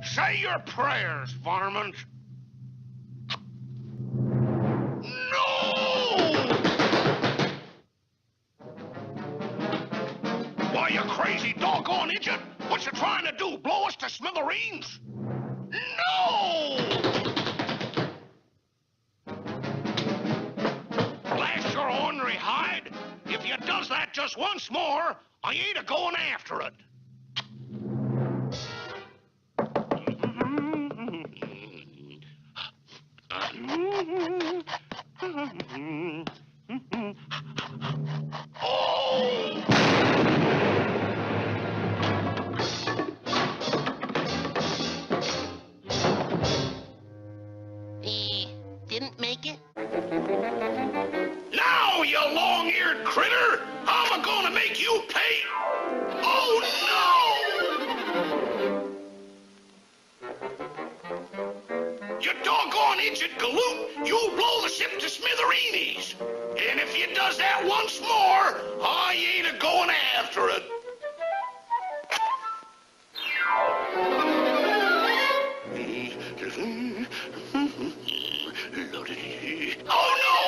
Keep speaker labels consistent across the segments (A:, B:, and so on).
A: Say your prayers, varmint. No! Why, you crazy doggone idiot! What you trying to do, blow us to smithereens? No! Blast your ornery hide! If you does that just once more, I ain't a-going after it. Oh!
B: Didn't make it?
A: Now, you long-eared critter! I'm gonna make you pay! Oh, no! You doggone idiot galoot! You'll blow the ship to smithereens! And if you does that once more, I ain't a-going after it. Oh, no!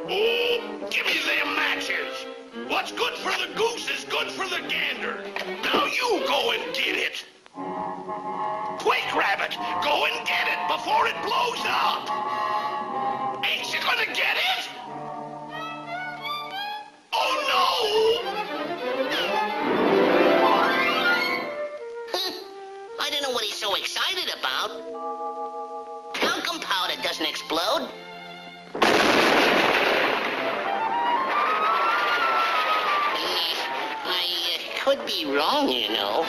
A: Oh, give me them matches. What's good for the goose is good for the gander. Now you go and get it. Quick, Rabbit, go and get it before it blows up. Ain't you gonna get it? Oh, no!
B: I don't know what he's so excited about. Talcum powder doesn't explode. I could be wrong, you know.